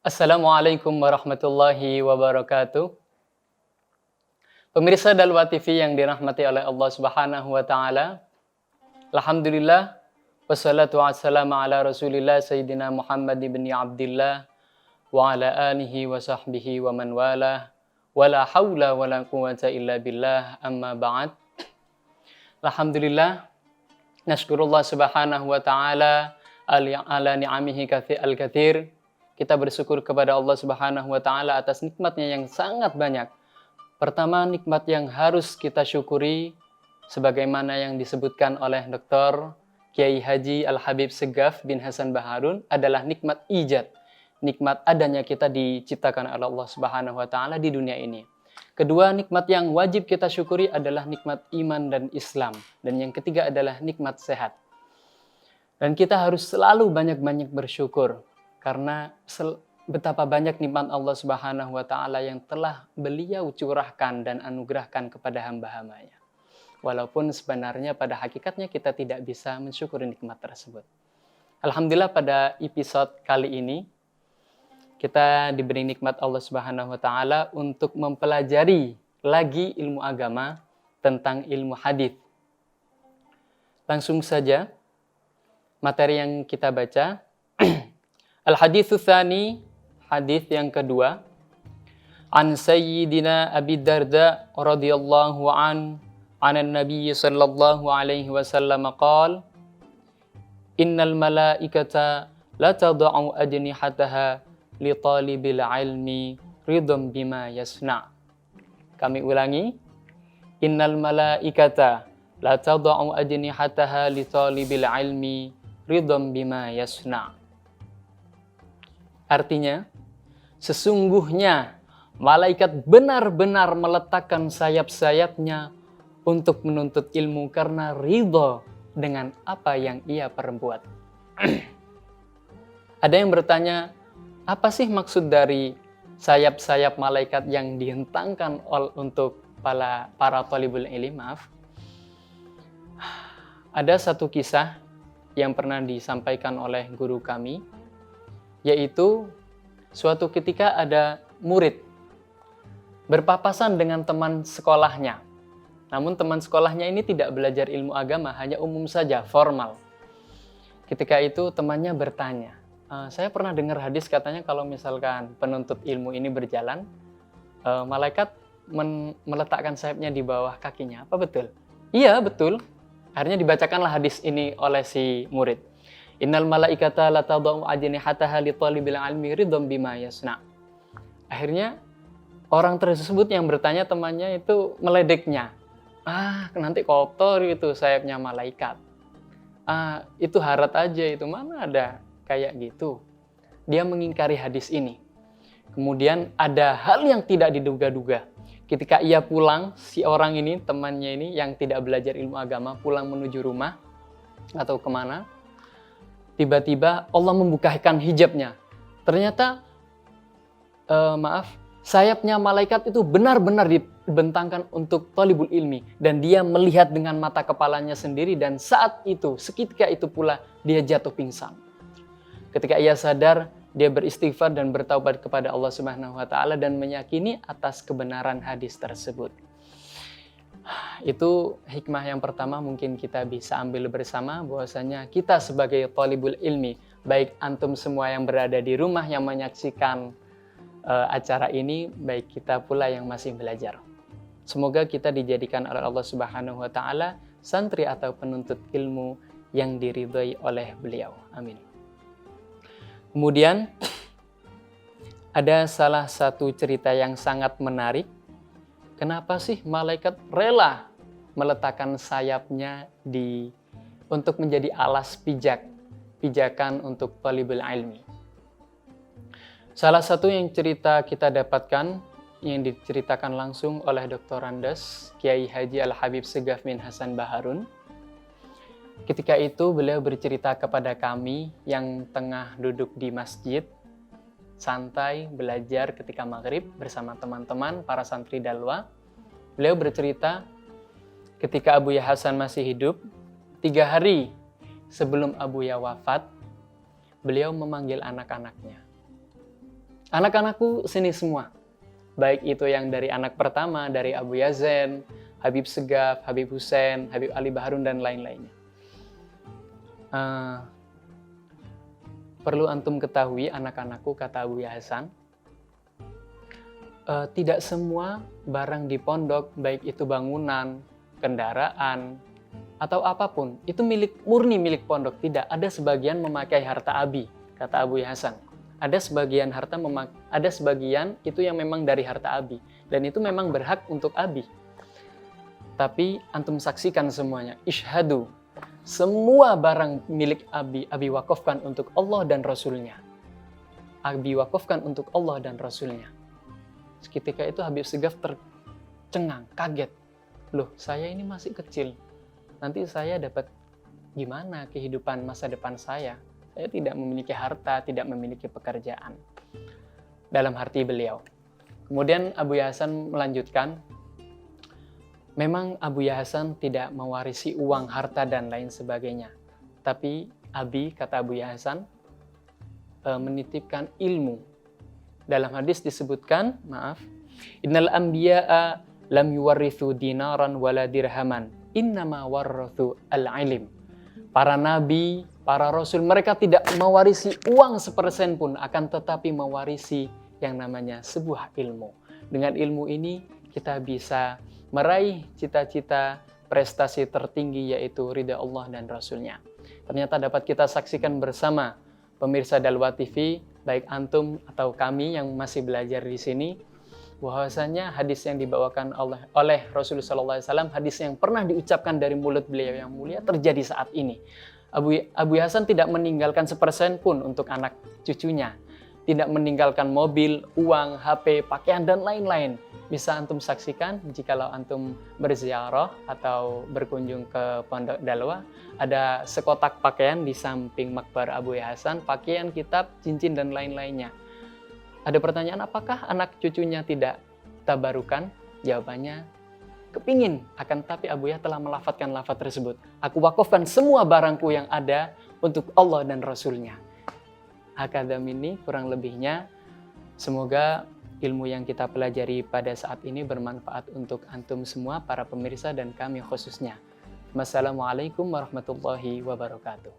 Assalamualaikum warahmatullahi wabarakatuh. Pemirsa Dalwa TV yang dirahmati oleh Allah Subhanahu wa taala. Alhamdulillah wassalatu wassalamu ala Rasulillah Sayyidina Muhammad ibn Abdillah wa ala alihi wa sahbihi wa man walah. Wala haula wala quwwata illa billah amma ba'd. Alhamdulillah nashkurullah Subhanahu wa taala ala ni'amihi al-katsir. Kita bersyukur kepada Allah Subhanahu wa taala atas nikmatnya yang sangat banyak. Pertama, nikmat yang harus kita syukuri sebagaimana yang disebutkan oleh Dr. Kiai Haji Al-Habib Segaf bin Hasan Baharun adalah nikmat ijad. Nikmat adanya kita diciptakan oleh Allah Subhanahu wa taala di dunia ini. Kedua, nikmat yang wajib kita syukuri adalah nikmat iman dan Islam. Dan yang ketiga adalah nikmat sehat. Dan kita harus selalu banyak-banyak bersyukur. Karena betapa banyak nikmat Allah Subhanahu wa taala yang telah beliau curahkan dan anugerahkan kepada hamba-hambanya. Walaupun sebenarnya pada hakikatnya kita tidak bisa mensyukuri nikmat tersebut. Alhamdulillah pada episode kali ini kita diberi nikmat Allah Subhanahu wa taala untuk mempelajari lagi ilmu agama tentang ilmu hadis. Langsung saja materi yang kita baca. Al-haditsu tsani, hadis yang kedua. An Sayyidina Abi Darda radhiyallahu anan Nabi sallallahu alaihi wasallam qala innal malaikata la tad'u ajnihataha li talibil ilmi ridham bima yasna. Kami ulangi. Innal malaikata la tad'u ajnihataha li talibil ilmi ridham bima yasna. Artinya, sesungguhnya malaikat benar-benar meletakkan sayap-sayapnya untuk menuntut ilmu karena ridho dengan apa yang ia perbuat. Ada yang bertanya, apa sih maksud dari sayap-sayap malaikat yang dihentangkan untuk para thalibul ilmi? Maaf. Ada satu kisah yang pernah disampaikan oleh guru kami, yaitu suatu ketika ada murid berpapasan dengan teman sekolahnya. Namun teman sekolahnya ini tidak belajar ilmu agama, hanya umum saja, formal. Ketika itu temannya bertanya, saya pernah dengar hadis katanya kalau misalkan penuntut ilmu ini berjalan, malaikat meletakkan sayapnya di bawah kakinya. Apa betul? Iya, betul. Akhirnya dibacakanlah hadis ini oleh si murid. Innal malaikata la tad'u ajnihataha li talibil ilmi ridham bima yasna. Akhirnya orang tersebut yang bertanya temannya itu meledeknya. Nanti kotor itu sayapnya malaikat. Itu harat aja, itu mana ada kayak gitu. Dia mengingkari hadis ini. Kemudian ada hal yang tidak diduga-duga. Ketika ia pulang, si orang ini, temannya ini yang tidak belajar ilmu agama, pulang menuju rumah atau kemana, tiba-tiba Allah membukakan hijabnya. Ternyata, sayapnya malaikat itu benar-benar dibentangkan untuk thalibul ilmi. Dan dia melihat dengan mata kepalanya sendiri dan saat itu, seketika itu pula dia jatuh pingsan. Ketika ia sadar, dia beristighfar dan bertaubat kepada Allah Subhanahu wa taala dan meyakini atas kebenaran hadis tersebut. Itu hikmah yang pertama mungkin kita bisa ambil bersama, bahwasanya kita sebagai thalibul ilmi, baik antum semua yang berada di rumah yang menyaksikan acara ini, baik kita pula yang masih belajar. Semoga kita dijadikan oleh Allah Subhanahu wa taala santri atau penuntut ilmu yang diridhai oleh beliau. Amin. Kemudian ada salah satu cerita yang sangat menarik. Kenapa sih malaikat rela meletakkan sayapnya untuk menjadi alas pijakan untuk thalibul ilmi? Salah satu yang cerita kita dapatkan yang diceritakan langsung oleh Dr. Andes Kiai Haji Al-Habib Segaf bin Hasan Baharun. Ketika itu beliau bercerita kepada kami yang tengah duduk di masjid, santai belajar ketika maghrib bersama teman-teman para santri Dalwa. Beliau bercerita ketika Abuya Hasan masih hidup, 3 hari sebelum Abuya wafat, beliau memanggil anak-anaknya. Anak-anakku sini semua. Baik itu yang dari anak pertama, dari Abu Yazen, Habib Segaf, Habib Hussein, Habib Ali Baharun, dan lain-lainnya. Perlu antum ketahui anak-anakku, kata Abu Hasan, tidak semua barang di pondok, baik itu bangunan, kendaraan, atau apapun, itu murni milik pondok. Tidak, ada sebagian memakai harta abi, kata Abu Hasan. Ada sebagian itu yang memang dari harta abi, dan itu memang berhak untuk abi. Tapi antum saksikan semuanya, ishhadu, semua barang milik abi wakafkan untuk Allah dan Rasulnya. Abi wakafkan untuk Allah dan Rasulnya. Seketika itu Habib Segaf tercengang, kaget. Loh, saya ini masih kecil. Nanti saya dapat gimana kehidupan masa depan saya? Saya tidak memiliki harta, tidak memiliki pekerjaan. Dalam hati beliau. Kemudian Abu Hasan melanjutkan, memang Abu Hasan tidak mewarisi uang, harta, dan lain sebagainya. Tapi Abi, kata Abu Hasan, menitipkan ilmu. Dalam hadis disebutkan, innal anbiya'a lam yuwarrithu dinaran wala dirhaman, innama warrathu al-ilm. Para nabi, para rasul, mereka tidak mewarisi uang sepersen pun, akan tetapi mewarisi yang namanya sebuah ilmu. Dengan ilmu ini kita bisa meraih cita-cita prestasi tertinggi, yaitu ridha Allah dan Rasulnya. Ternyata dapat kita saksikan bersama pemirsa Dalwa TV, baik antum atau kami yang masih belajar di sini, bahwasanya hadis yang dibawakan oleh Rasulullah SAW, hadis yang pernah diucapkan dari mulut beliau yang mulia, terjadi saat ini. Abu Hasan tidak meninggalkan sepersen pun untuk anak cucunya. Tidak meninggalkan mobil, uang, HP, pakaian, dan lain-lain. Bisa antum saksikan jikalau antum berziarah atau berkunjung ke Pondok Dalwa, ada sekotak pakaian di samping makbar Abu Hasan, pakaian, kitab, cincin, dan lain-lainnya. Ada pertanyaan, apakah anak cucunya tidak tabarukan? Jawabannya, kepingin. Akan tapi Abu Yahya telah melafadzkan lafadz tersebut. Aku wakafkan semua barangku yang ada untuk Allah dan Rasulnya. Hakadam ini kurang lebihnya. Semoga ilmu yang kita pelajari pada saat ini bermanfaat untuk antum semua, para pemirsa, dan kami khususnya. Wassalamualaikum warahmatullahi wabarakatuh.